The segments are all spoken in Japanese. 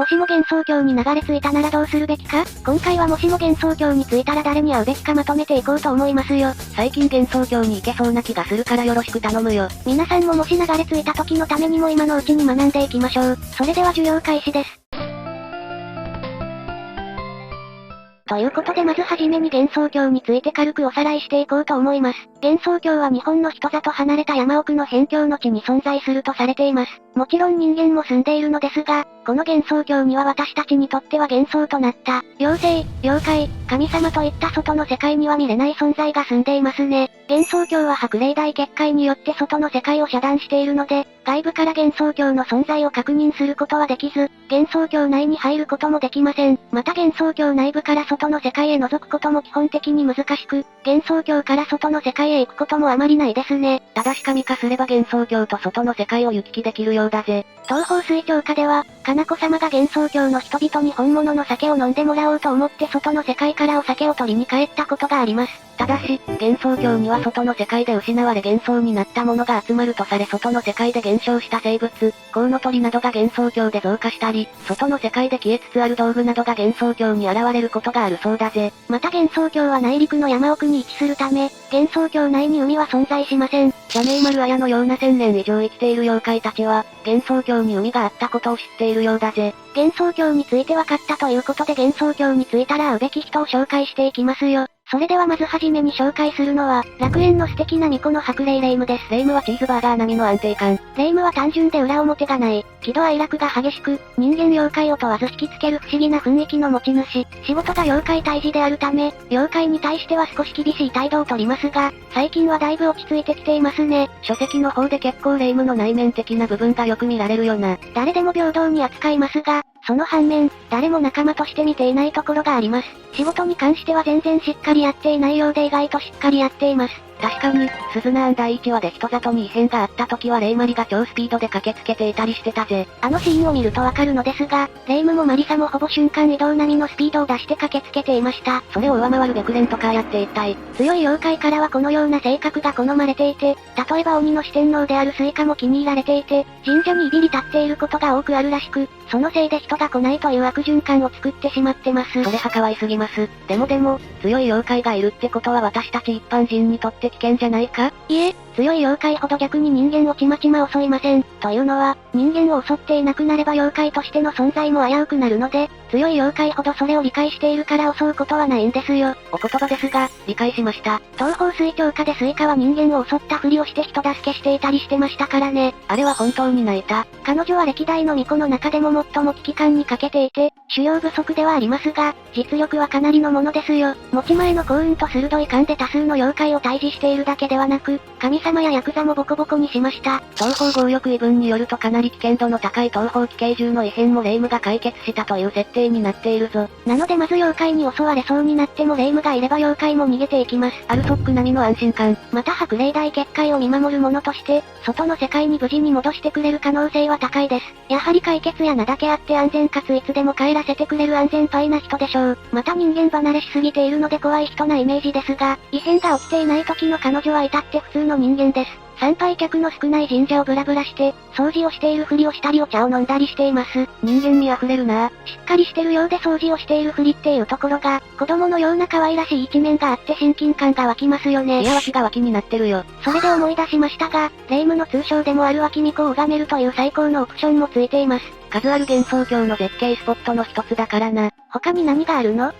しも幻想郷に流れ着いたならどうするべきか？今回はもしも幻想郷に着いたら誰に会うべきかまとめていこうと思いますよ。最近幻想郷に行けそうな気がするからよろしく頼むよ。皆さんももし流れ着いた時のためにも今のうちに学んでいきましょう。それでは授業開始です。ということでまずはじめに幻想郷について軽くおさらいしていこうと思います。幻想郷は日本の人里離れた山奥の辺境の地に存在するとされています。もちろん人間も住んでいるのですが、この幻想郷には私たちにとっては幻想となった、妖精、妖怪、神様といった外の世界には見れない存在が住んでいますね。幻想郷は白霊大結界によって外の世界を遮断しているので、外部から幻想郷の存在を確認することはできず、幻想郷内に入ることもできません。また幻想郷内部から外の世界へ覗くことも基本的に難しく、幻想郷から外の世界へ行くこともあまりないですね。ただし神化すれば幻想郷と外の世界を行き来できるようだぜ。東方水郷下では、かなこ様が幻想郷の人々に本物の酒を飲んでもらおうと思って外の世界からお酒を取りに帰ったことがあります。ただし、幻想郷には外の世界で失われ幻想になったものが集まるとされ外の世界で減少した生物、コウノトリなどが幻想郷で増加したり、外の世界で消えつつある道具などが幻想郷に現れることがあるそうだぜ。また幻想郷は内陸の山奥に位置するため、幻想郷内に海は存在しません。ジャネイマルアヤのような1000年以上生きている妖怪たちは、幻想郷に海があったことを知っているようだぜ。幻想郷について分かったということで幻想郷に着いたら会うべき人を紹介していきますよ。それではまずはじめに紹介するのは、楽園の素敵な巫女の白霊霊夢です。霊夢はチーズバーガー並みの安定感。霊夢は単純で裏表がない、喜怒哀楽が激しく、人間妖怪を問わず引きつける不思議な雰囲気の持ち主。仕事が妖怪退治であるため、妖怪に対しては少し厳しい態度をとりますが、最近はだいぶ落ち着いてきていますね。書籍の方で結構霊夢の内面的な部分がよく見られるよな。誰でも平等に扱いますが、その反面、誰も仲間として見ていないところがあります。仕事に関しては全然しっかりやっていないようで意外としっかりやっています。確かに、鈴ナーン第1話で人里に異変があった時はレイマリが超スピードで駆けつけていたりしてたぜ。あのシーンを見るとわかるのですが、レイムもマリサもほぼ瞬間移動並みのスピードを出して駆けつけていました。それを上回るベクレンとかやって一体。強い妖怪からはこのような性格が好まれていて、例えば鬼の四天王であるスイカも気に入られていて、神社にいびり立っていることが多くあるらしく、そのせいで人が来ないという悪循環を作ってしまってます。それは可愛すぎます。でも、強い妖怪がいるってことは私たち一般人にとって危険じゃないか？いえ、強い妖怪ほど逆に人間をちまちま襲いません。というのは、人間を襲っていなくなれば妖怪としての存在も危うくなるので、強い妖怪ほどそれを理解しているから襲うことはないんですよ。お言葉ですが、理解しました。東方水郷下でスイカは人間を襲ったふりをして人助けしていたりしてましたからね。あれは本当に泣いた。彼女は歴代の巫女の中でも最も危機感に欠けていて、修行不足ではありますが、実力はかなりのものですよ。持ち前の幸運と鋭い勘で多数の妖怪を退治しているだけではなく、神様やヤクザもボコボコにしました。東方強力異分によるとかなり危険度の高い東方奇形獣の異変も霊夢が解決したという設定になっているぞ。なのでまず妖怪に襲われそうになっても霊夢がいれば妖怪も逃げていきます。アルソック並みの安心感。また白霊大結界を見守る者として、外の世界に無事に戻してくれる可能性は高いです。やはり解決や名だけあって安全かついつでも帰らせてくれる安全パイな人でしょう。また人間離れしすぎているので怖い人なイメージですが、異変が起きていない時の彼女は至って普通の人間です。参拝客の少ない神社をブラブラして、掃除をしているふりをしたりお茶を飲んだりしています。人間味あふれるなぁ。しっかりしてるようで掃除をしているふりっていうところが、子供のような可愛らしい一面があって親近感が湧きますよね。いや脇が脇になってるよ。それで思い出しましたが、霊夢の通称でもある脇巫女を拝めるという最高のオプションもついています。数ある幻想郷の絶景スポットの一つだからな。他に何があるの？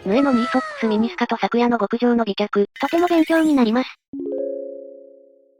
ヌエのニーソックスミニスカと昨夜の極上の美脚。とても勉強になります。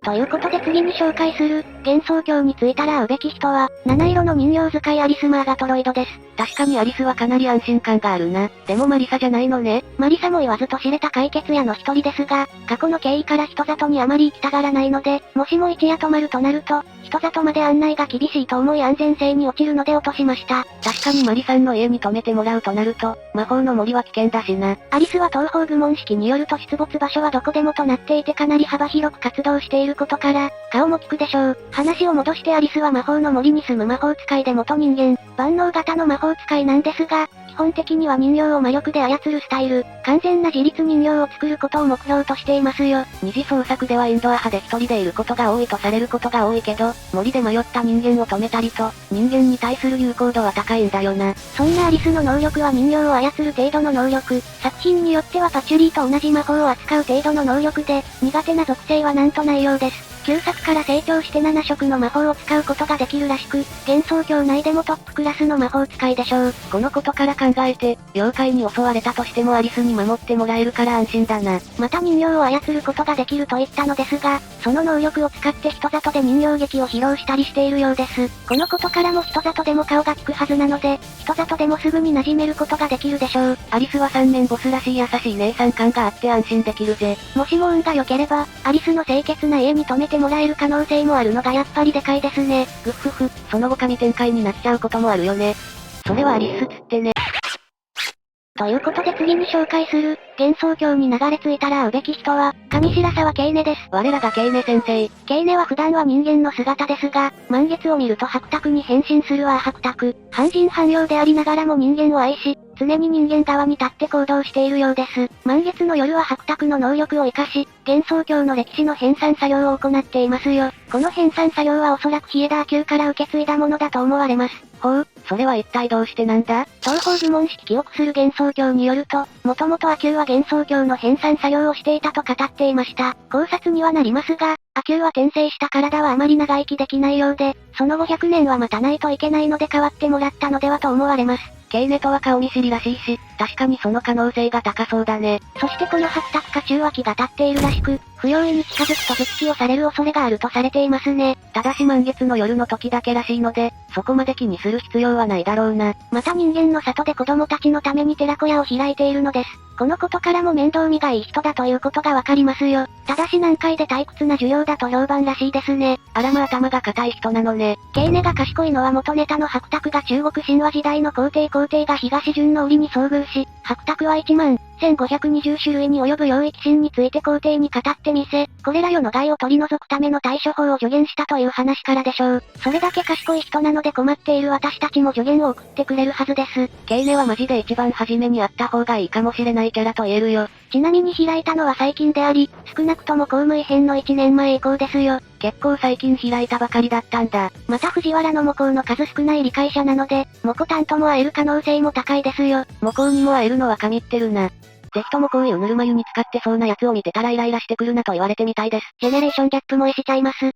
ということで次に紹介する、幻想郷に着いたら会うべき人は、七色の人形使いアリス・マーガトロイドです。確かにアリスはかなり安心感があるな。でもマリサじゃないのね。マリサも言わずと知れた解決屋の一人ですが、過去の経緯から人里にあまり行きたがらないので、もしも一夜泊まるとなると、人里まで案内が厳しいと思い安全性に落ちるので落としました。確かにマリさんの家に泊めてもらうとなると、魔法の森は危険だしな。アリスは東方愚問式によると出没場所はどこでもとなっていてかなり幅広く活動していることから、顔も利くでしょう。話を戻してアリスは魔法の森に住む魔法使いで元人間、万能型の魔法使いなんですが、基本的には人形を魔力で操るスタイル、完全な自立人形を作ることを目標としていますよ。二次創作ではインドア派で一人でいることが多いとされることが多いけど、森で迷った人間を止めたりと、人間に対する有効度は高いんだよな。そんなアリスの能力は人形を操る程度の能力、作品によってはパチュリーと同じ魔法を扱う程度の能力で、苦手な属性はなんとないようです。旧作から成長して7色の魔法を使うことができるらしく、幻想郷内でもトップクラスの魔法使いでしょう。このことから考えて、妖怪に襲われたとしてもアリスに守ってもらえるから安心だな。また人形を操ることができると言ったのですが、その能力を使って人里で人形劇を披露したりしているようです。このことからも人里でも顔が利くはずなので、人里でもすぐに馴染めることができるでしょう。アリスは三面ボスらしい優しい姉さん感があって安心できるぜ。もしも運が良ければ、アリスの清潔な家に泊めてもらえる可能性もあるのがやっぱりでかいですね。ぐっふふ、その後神展開になっちゃうこともあるよね。それはアリスっつってね。ということで次に紹介する、幻想郷に流れ着いたら会うべき人は、上白沢ケイネです。我らがケイネ先生。ケイネは普段は人間の姿ですが、満月を見ると白卓に変身するは白卓。半人半妖でありながらも人間を愛し、常に人間側に立って行動しているようです。満月の夜は白卓の能力を活かし、幻想郷の歴史の編纂作業を行っていますよ。この編纂作業はおそらくヒエダー級から受け継いだものだと思われます。ほう、それは一体どうしてなんだ？東方呪文式記憶する幻想郷によると、もともと阿久は幻想郷の編纂作業をしていたと語っていました。考察にはなりますが、阿久は転生した体はあまり長生きできないようで、その後100年は待たないといけないので代わってもらったのではと思われます。ケイネとは顔見知りらしいし、確かにその可能性が高そうだね。そしてこの白卓か中脇が立っているらしく、不用意に近づくと術気をされる恐れがあるとされていますね。ただし満月の夜の時だけらしいので、そこまで気にする必要はないだろうな。また人間の里で子供たちのために寺子屋を開いているのです。このことからも面倒見がいい人だということがわかりますよ。ただし難解で退屈な需要だと評判らしいですね。あらま頭が固い人なのね。ケイネが賢いのは元ネタの白卓が中国神話時代の皇帝が東順の檻に遭遇し、白卓は1万1520種類に及ぶ領域神について皇帝に語ってみせ、これら世の害を取り除くための対処法を助言したという話からでしょう。それだけ賢い人なので困っている私たちも助言を送ってくれるはずです。ケイネはマジで一番初めに会った方がいいかもしれないキャラと言えるよ。ちなみに開いたのは最近であり、少なくとも公務員編の1年前以降ですよ。結構最近開いたばかりだったんだ。また藤原の模倣の数少ない理解者なので、モコタンとも会える可能性も高いですよ。模倣にも会えるのは神ってるな。ぜひともこういうぬるま湯に使ってそうなやつを見てたらイライラしてくるなと言われてみたいです。ジェネレーションギャップ萌えしちゃいます。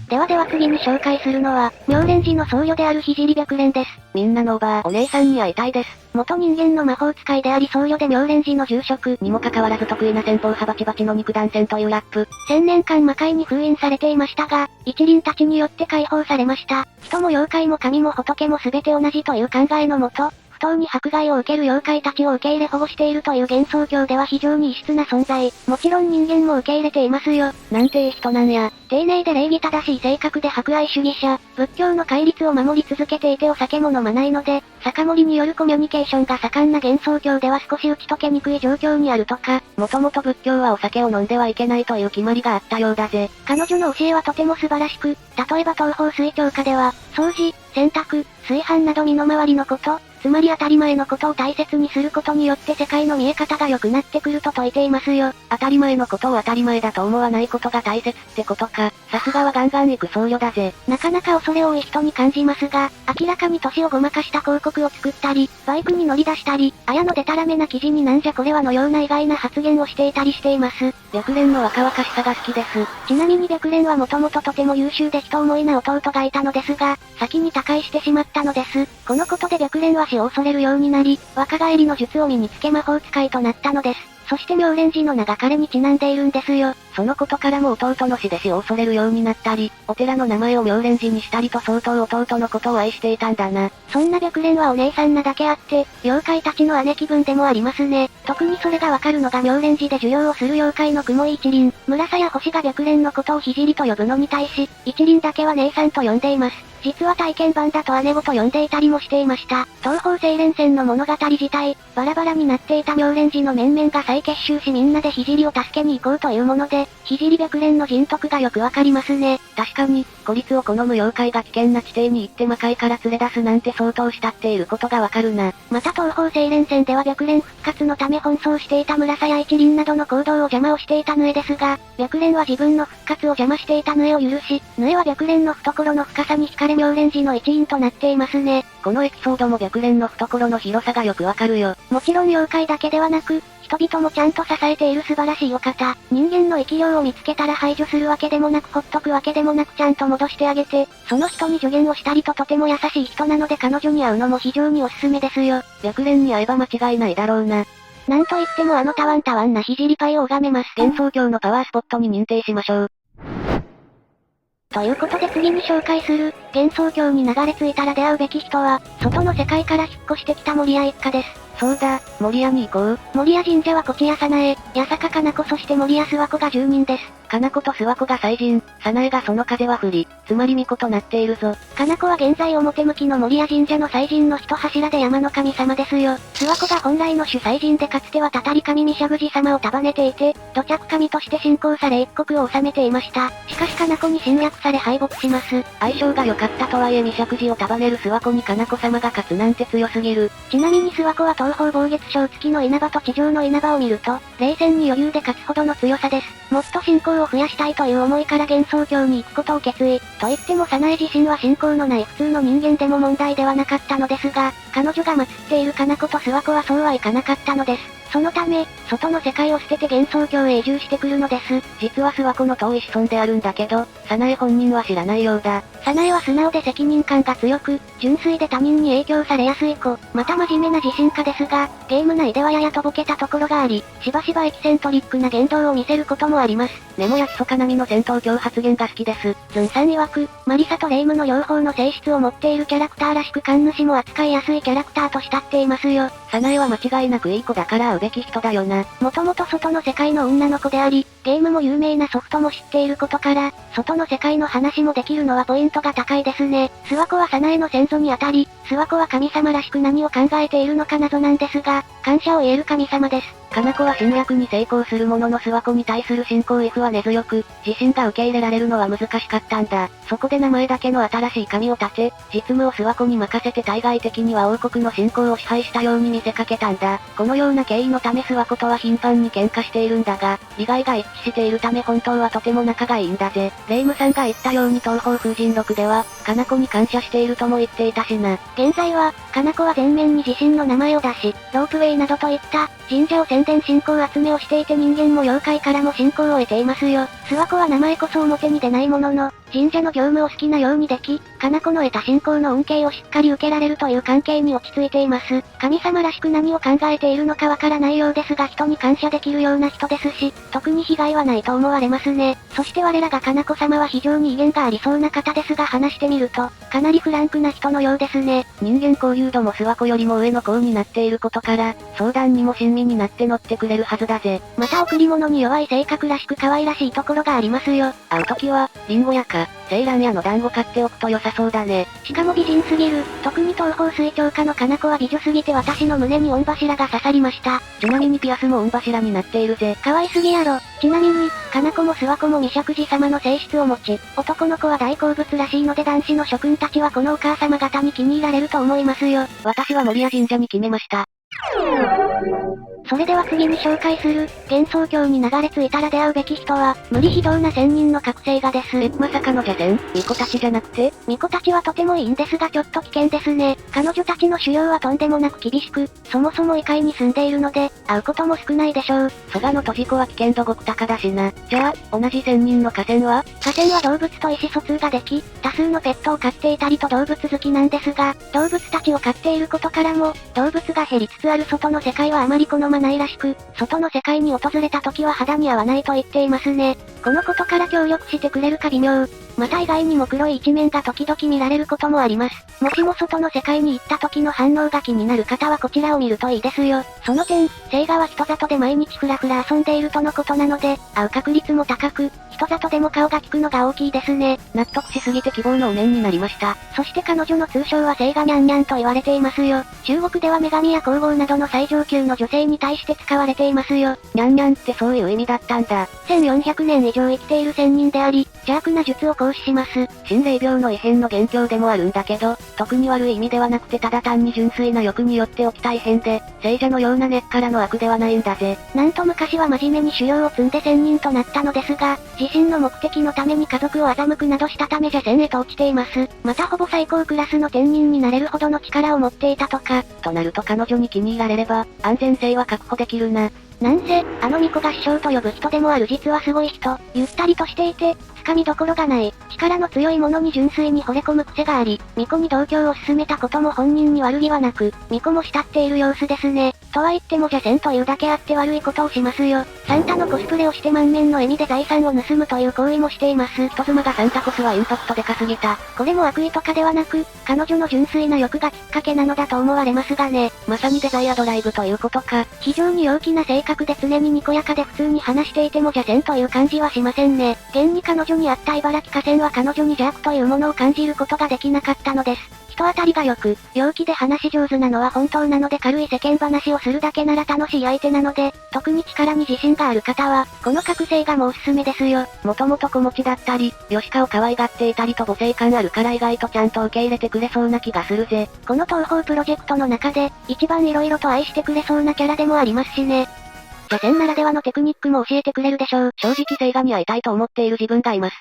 では次に紹介するのは、妙蓮寺の僧侶である聖白蓮です。みんなのおばあ、お姉さんに会いたいです。元人間の魔法使いであり僧侶で妙蓮寺の住職にもかかわらず得意な戦法派バチバチの肉弾戦というラップ。1000年間魔界に封印されていましたが、一輪たちによって解放されました。人も妖怪も神も仏も全て同じという考えのもと、不当に迫害を受ける妖怪たちを受け入れ保護しているという幻想郷では非常に異質な存在。もちろん人間も受け入れていますよ。なんていい人なんや。丁寧で礼儀正しい性格で博愛主義者、仏教の戒律を守り続けていてお酒も飲まないので、酒盛りによるコミュニケーションが盛んな幻想郷では少し打ち解けにくい状況にあるとか。もともと仏教はお酒を飲んではいけないという決まりがあったようだぜ。彼女の教えはとても素晴らしく、例えば東方水鏡歌では、掃除、洗濯、炊飯など身の回りのこと、つまり当たり前のことを大切にすることによって世界の見え方が良くなってくると説いていますよ。当たり前のことを当たり前だと思わないことが大切ってことか。さすがはガンガン行く僧侶だぜ。なかなか恐れ多い人に感じますが、明らかに年をごまかした広告を作ったり、バイクに乗り出したり、綾のデタラメな記事になんじゃこれはのような意外な発言をしていたりしています。白蓮の若々しさが好きです。ちなみに白蓮はもともととても優秀で人思いな弟がいたのですが、先に他界してしまったのです。このことで白蓮は死を恐れるようになり、若返りの術を身につけ魔法使いとなったのです。そして妙蓮寺の名が彼にちなんでいるんですよ。そのことからも弟の死で死を恐れるようになったり、お寺の名前を妙蓮寺にしたりと相当弟のことを愛していたんだな。そんな白蓮はお姉さんなだけあって、妖怪たちの姉気分でもありますね。特にそれがわかるのが妙蓮寺で授業をする妖怪の雲井一輪。村佐や星が白蓮のことを聖と呼ぶのに対し、一輪だけは姉さんと呼んでいます。実は体験版だと姉子と呼んでいたりもしていました。東方青蓮戦の物語自体、バラバラになっていた妙蓮寺の面々が再結集しみんなで聖を助けに行こうというもので、聖白蓮の人徳がよくわかりますね。確かに、孤立を好む妖怪が危険な地底に行って魔界から連れ出すなんて相当慕っていることがわかるな。また東方精錬戦では白蓮復活のため奔走していた村佐や一輪などの行動を邪魔をしていたヌエですが、白蓮は自分の復活を邪魔していたヌエを許し、ヌエは白蓮の懐の深さに惹かれ妙蓮寺の一員となっていますね。このエピソードも白蓮の懐の広さがよくわかるよ。もちろん妖怪だけではなく、人々もちゃんと支えている素晴らしいお方。人間の生き量を見つけたら排除するわけでもなくほっとくわけでもなくちゃんと戻してあげて、その人に助言をしたりとても優しい人なので彼女に会うのも非常におすすめですよ。白蓮に会えば間違いないだろうな。なんといってもあのタワンな聖パイを拝めます。幻想郷のパワースポットに認定しましょう。ということで次に紹介する、幻想郷に流れ着いたら出会うべき人は、外の世界から引っ越してきた守屋一家です。そうだ、守屋に行こう。守屋神社はこちやさなえ、八坂かな子そして守屋諏訪子が住人です。かな子と諏訪子が祭神、さなえがその風は振り、つまり巫女となっているぞ。かな子は現在表向きの守屋神社の祭神の一柱で山の神様ですよ。諏訪子が本来の主祭神でかつてはたたり神ミシャグジ様を束ねていて、土着神として信仰され一国を治めていました。しかしかな子に侵略され敗北します。相性が良かったとはいえミシャグジを束ねる諏訪子にかな子様が勝つなんて強すぎる。ちなみに諏訪子は東方暴月賞付きの稲葉と地上の稲葉を見ると、冷戦に余裕で勝つほどの強さです。もっと信仰を増やしたいという思いから幻想郷に行くことを決意。と言っても早苗自身は信仰のない普通の人間でも問題ではなかったのですが、彼女が祀っているかな子と諏訪子はそうはいかなかったのです。そのため、外の世界を捨てて幻想郷へ移住してくるのです。実は諏訪子の遠い子孫であるんだけど、早苗本人は知らないようだ。早苗は素直で責任感が強く、純粋で他人に影響されやすい子、また真面目な自信家ですが、ゲーム内ではややとぼけたところがあり、しばしばエキセントリックな言動を見せることもあります。根もやひそかなみの戦闘狂発言が好きです。ズンさん曰く、マリサとレイムの両方の性質を持っているキャラクターらしく神主も扱いやすいキャラクターと慕っていますよ。早苗は間違いなくいい子だから会うべき人だよな。もともと外の世界の女の子であり、ゲームも有名なソフトも知っていることから、外の世界の話もできるのはポイントが高いですね。諏訪子は早苗の先祖にあたり、諏訪子は神様らしく何を考えているのか謎なんですが、感謝を言える神様です。かな子は侵略に成功するものの諏訪子に対する信仰意は根強く、自身が受け入れられるのは難しかったんだ。そこで名前だけの新しい神を立て、実務を諏訪子に任せて対外的には王国の信仰を支配したように見せかけたんだ。このような経緯のため諏訪子とは頻繁に喧嘩しているんだが、利害が一致しているため本当はとても仲がいいんだぜ。レイムさんが言ったように東方風神録では、かな子に感謝しているとも言っていたしな。現在は、かな子は前面に自身の名前を出し、ロープウェイなどといった、神社を宣伝信仰集めをしていて人間も妖怪からも信仰を得ていますよ。諏訪子は名前こそ表に出ないものの、神社の業務を好きなようにでき、かな子の得た信仰の恩恵をしっかり受けられるという関係に落ち着いています。神様らしく何を考えているのかわからないようですが人に感謝できるような人ですし、特に被害はないと思われますね。そして我らがかな子様は非常に威厳がありそうな方ですが話してみると、かなりフランクな人のようですね。人間交流度も諏訪子よりも上の子になっていることから、相談にも親身になって乗ってくれるはずだぜ。また贈り物に弱い性格らしく可愛らしいところがありますよ。会う時は、リンゴ屋か、セイラン屋の団子買っておくと良さそうだね。しかも美人すぎる。特に東方水長家のかな子は美女すぎて私の胸に御柱が刺さりました。ちなみにピアスも御柱になっているぜ。可愛すぎやろ。ちなみに、かな子も諏訪子も未釈寺様の性質を持ち、男の子は大好物らしいので男子の諸君たちはこのお母様方に気に入られると思いますよ。私は守谷神社に決めました。それでは次に紹介する、幻想郷に流れ着いたら出会うべき人は、無理非道な仙人の覚醒画です。まさかの邪戦？巫女たちじゃなくて？巫女たちはとてもいいんですがちょっと危険ですね。彼女たちの修行はとんでもなく厳しく、そもそも異界に住んでいるので、会うことも少ないでしょう。蘇我の閉じ子は危険度極高だしな。じゃあ、同じ仙人の河川は？河川は動物と意思疎通ができ、多数のペットを飼っていたりと動物好きなんですが、動物たちを飼っていることからも、動物が減りつつある外の世界はあまり好まないらしく、外の世界に訪れた時は肌に合わないと言っていますね。このことから協力してくれるか微妙。また意外にも黒い一面が時々見られることもあります。もしも外の世界に行った時の反応が気になる方はこちらを見るといいですよ。その点、星河は人里で毎日ふらふら遊んでいるとのことなので、会う確率も高く、人里でも顔が利くのが大きいですね。納得しすぎて希望のお面になりました。そして彼女の通称は星河ニャンニャンと言われていますよ。中国では女神や皇后などの最上級の女性に対して使われていますよ。ニャンニャンってそういう意味だったんだ。1400年以上生きている仙人であり、邪悪な術を講視します。心霊病の異変の元凶でもあるんだけど、特に悪い意味ではなくてただ単に純粋な欲によって起きた異変で、聖者のような根っからの悪ではないんだぜ。なんと昔は真面目に修行を積んで仙人となったのですが、自身の目的のために家族を欺くなどしたため邪仙へと落ちています。またほぼ最高クラスの天人になれるほどの力を持っていたとか。となると彼女に気に入られれば、安全性は確保できるな。なんせ、あの巫女が師匠と呼ぶ人でもある実はすごい人、ゆったりとしていて、掴みどころがない、力の強いものに純粋に惚れ込む癖があり、巫女に同居を勧めたことも本人に悪気はなく、巫女も慕っている様子ですね。とは言っても邪仙というだけあって悪いことをしますよ。サンタのコスプレをして満面の笑みで財産を盗むという行為もしています。人妻がサンタコスはインパクトでかすぎた。これも悪意とかではなく、彼女の純粋な欲がきっかけなのだと思われますがね。まさにデザイアドライブということか。非常に陽気な性格で常ににこやかで普通に話していても邪仙という感じはしませんね。現に彼女にあった茨城河川は彼女に邪悪というものを感じることができなかったのです。人当たりが良く、陽気で話し上手なのは本当なので軽い世間話をするだけなら楽しい相手なので、特に力に自信がある方は、この覚醒がもうおすすめですよ。もともと子持ちだったり、ヨシカを可愛がっていたりと母性感あるから意外とちゃんと受け入れてくれそうな気がするぜ。この東方プロジェクトの中で、一番色々と愛してくれそうなキャラでもありますしね。邪仙ならではのテクニックも教えてくれるでしょう。正直聖画に会いたいと思っている自分がいます。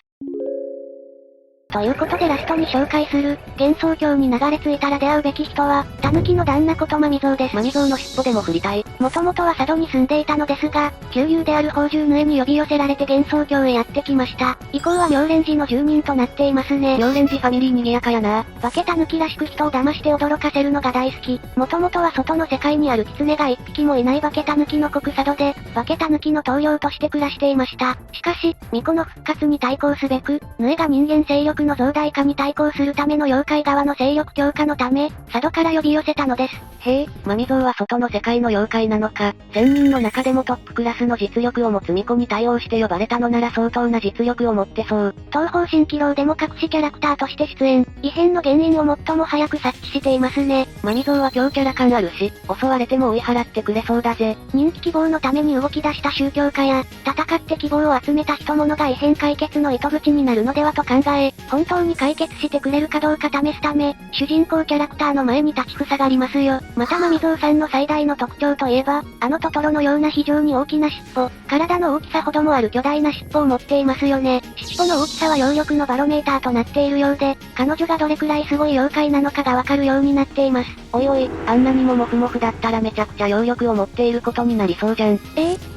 ということでラストに紹介する、幻想郷に流れ着いたら出会うべき人は、狸の旦那ことマミゾウです。マミゾウの尻尾でも振りたい。もともとは佐渡に住んでいたのですが、旧友である宝珠ヌエに呼び寄せられて幻想郷へやってきました。以降は妙蓮寺の住人となっていますね。妙蓮寺ファミリー賑やかやな。化け狸らしく人を騙して驚かせるのが大好き。もともとは外の世界にある狐が一匹もいない化け狸の国佐渡で、化け狸の棟梁として暮らしていました。しかし、巫女の復活に対抗すべく、ヌエが人間勢力の増大化に対抗するための妖怪側の勢力強化のため、佐渡から呼び寄せたのです。へえ、マミゾウは外の世界の妖怪なのか。1000人の中でもトップクラスの実力を持つ巫女に対応して呼ばれたのなら相当な実力を持ってそう。東方神起楼でも隠しキャラクターとして出演。異変の原因を最も早く察知していますね。マミゾウは強キャラ感あるし、襲われても追い払ってくれそうだぜ。人気希望のために動き出した宗教家や、戦って希望を集めた人物が異変解決の糸口になるのではと考え、本当に解決してくれるかどうか試すため、主人公キャラクターの前に立ちふさがりますよ。またマミゾウさんの最大の特徴といえば、あのトトロのような非常に大きな尻尾、体の大きさほどもある巨大な尻尾を持っていますよね。尻尾の大きさは揚力のバロメーターとなっているようで、彼女がどれくらいすごい妖怪なのかがわかるようになっています。おいおい、あんなにもモフモフだったらめちゃくちゃ揚力を持っていることになりそうじゃん。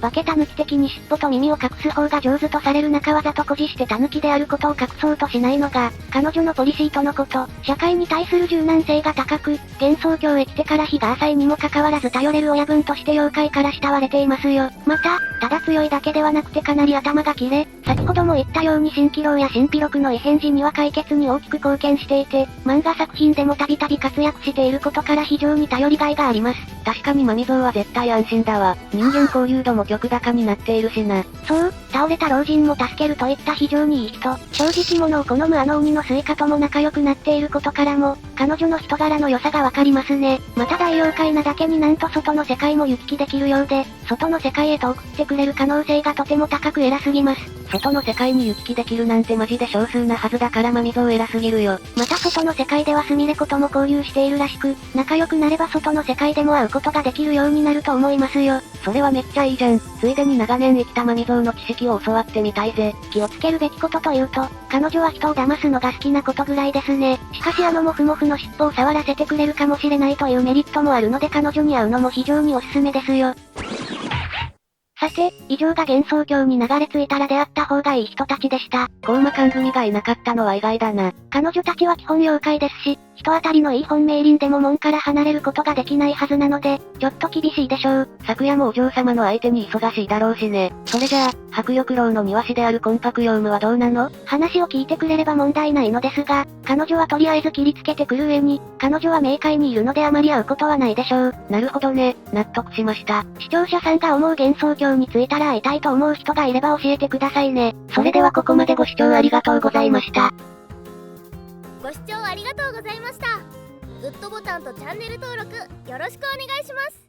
化け狸的に尻尾と耳を隠す方が上手とされる中わざと誇示して狸であることを隠そうとしないのが、彼女のポリシーとのこと。社会に対する柔軟性が高く、幻想郷へ来てから日が浅いにもかかわらず頼れる親分として妖怪から慕われていますよ。また、ただ強いだけではなくてかなり頭が切れ、先ほども言ったように蜃気楼や神秘録の異変時には解決に大きく貢献していて、漫画作品でもたびたび活躍していることから非常に頼りがいがあります。確かにマミゾウは絶対安心だわ。人間交流度も極高になっているしな。そう、倒れた老人も助けるといった非常にいい人。正直物を好むあの鬼のスイカとも仲良くなっていることからも、彼女の人柄の良さがわかりますね。また大妖怪なだけになんと外の世界も行き来できるようで、外の世界へと送ってくれる可能性がとても高く偉すぎます。外の世界に行き来できるなんてマジで少数なはずだからマミゾウ偉すぎるよ。また外の世界ではスミレ子とも交流しているらしく、仲良くなれば外の世界でも会うことができるようになると思いますよ。それはめっちゃいいじゃん。ついでに長年生きたマミゾウの知識を教わってみたいぜ。気をつけるべきことというと、彼女は人を騙すのが好きなことぐらいですね。しかしあのモフモフの尻尾を触らせてくれるかもしれないというメリットもあるので彼女に会うのも非常におすすめですよ。さて、以上が幻想郷に流れ着いたら出会った方がいい人たちでした。高魔漢組がいなかったのは意外だな。彼女たちは基本妖怪ですし、人当たりのいい本命輪でも門から離れることができないはずなので、ちょっと厳しいでしょう。昨夜もお嬢様の相手に忙しいだろうしね。それじゃあ、白翼楼の庭師である魂魄ヨウムはどうなの？話を聞いてくれれば問題ないのですが、彼女はとりあえず切りつけてくる上に、彼女は冥界にいるのであまり会うことはないでしょう。なるほどね、納得しました。視聴者さんが思う幻想郷に着いたら会いたいと思う人がいれば教えてくださいね。それではここまでご視聴ありがとうございました。ご視聴ありがとうございました。グッドボタンとチャンネル登録よろしくお願いします。